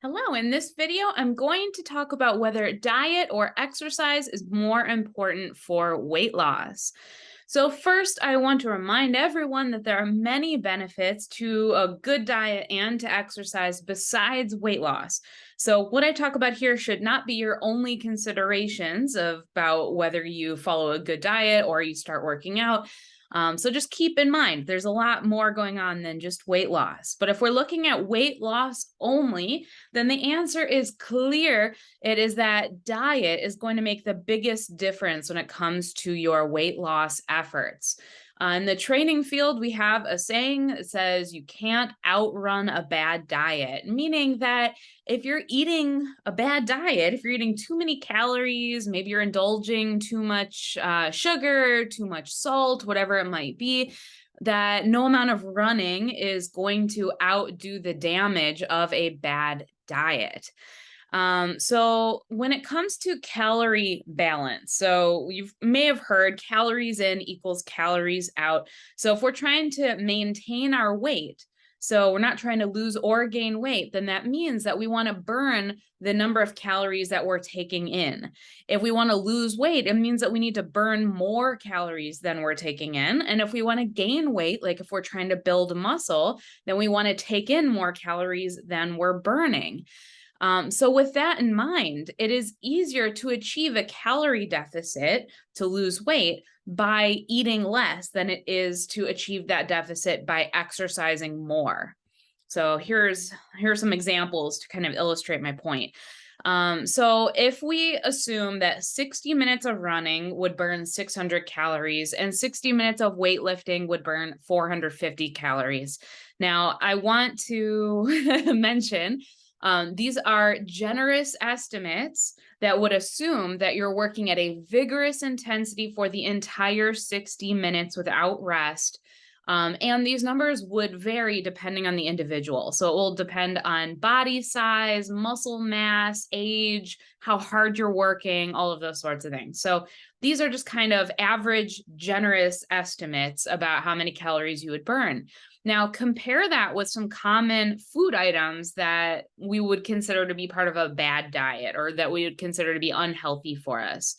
Hello, in this video, I'm going to talk about whether diet or exercise is more important for weight loss. So, first, I want to remind everyone that there are many benefits to a good diet and to exercise besides weight loss. So, what I talk about here should not be your only considerations about whether you follow a good diet or you start working out. So just keep in mind, there's a lot more going on than just weight loss. But if we're looking at weight loss only, then the answer is clear. It is that diet is going to make the biggest difference when it comes to your weight loss efforts. In the training field, we have a saying that says you can't outrun a bad diet, meaning that if you're eating a bad diet, if you're eating too many calories, maybe you're indulging too much sugar, too much salt, whatever it might be, that no amount of running is going to outdo the damage of a bad diet. So when it comes to calorie balance, so you may have heard calories in equals calories out. So if we're trying to maintain our weight, so we're not trying to lose or gain weight, then that means that we want to burn the number of calories that we're taking in. If we want to lose weight, it means that we need to burn more calories than we're taking in. And if we want to gain weight, like if we're trying to build muscle, then we want to take in more calories than we're burning. So, with that in mind, it is easier to achieve a calorie deficit to lose weight by eating less than it is to achieve that deficit by exercising more. So here's some examples to kind of illustrate my point. So if we assume that 60 minutes of running would burn 600 calories and 60 minutes of weightlifting would burn 450 calories. Now, I want to mention these are generous estimates that would assume that you're working at a vigorous intensity for the entire 60 minutes without rest. And these numbers would vary depending on the individual. So it will depend on body size, muscle mass, age, how hard you're working, all of those sorts of things. So these are just kind of average, generous estimates about how many calories you would burn. Now, compare that with some common food items that we would consider to be part of a bad diet or that we would consider to be unhealthy for us.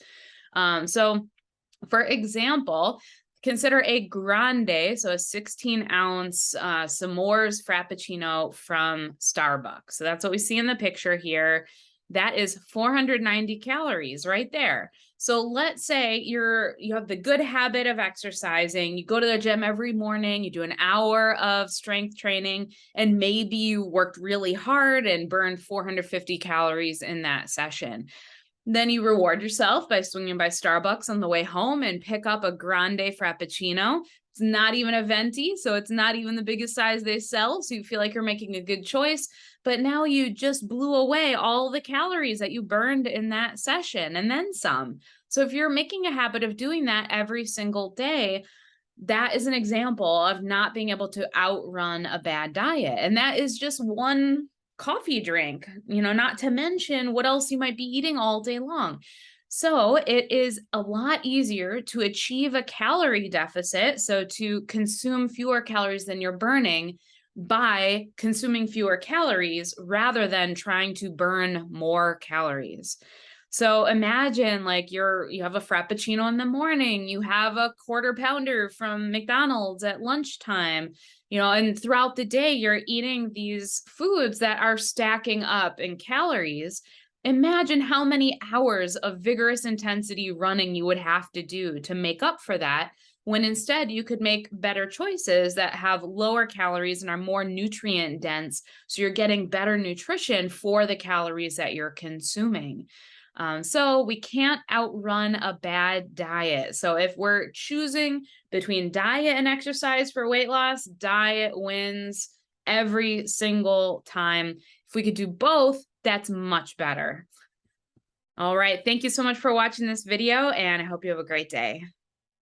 So, for example, consider a grande, so a 16-ounce s'mores frappuccino from Starbucks. So that's what we see in the picture here. That is 490 calories right there. So let's say you have the good habit of exercising. You go to the gym every morning, you do an hour of strength training, and maybe you worked really hard and burned 450 calories in that session. Then you reward yourself by swinging by Starbucks on the way home and pick up a grande frappuccino. It's not even a venti, so it's not even the biggest size they sell. So you feel like you're making a good choice. But now you just blew away all the calories that you burned in that session and then some. So if you're making a habit of doing that every single day, that is an example of not being able to outrun a bad diet. And that is just one coffee drink, not to mention what else you might be eating all day long. So it is a lot easier to achieve a calorie deficit, so to consume fewer calories than you're burning by consuming fewer calories rather than trying to burn more calories. So imagine like you have a frappuccino in the morning, you have a quarter pounder from McDonald's at lunchtime, and throughout the day you're eating these foods that are stacking up in calories. Imagine how many hours of vigorous intensity running you would have to do to make up for that, when instead you could make better choices that have lower calories and are more nutrient dense. So you're getting better nutrition for the calories that you're consuming. So we can't outrun a bad diet. So if we're choosing between diet and exercise for weight loss, diet wins every single time. If we could do both, that's much better. All right. Thank you so much for watching this video, and I hope you have a great day.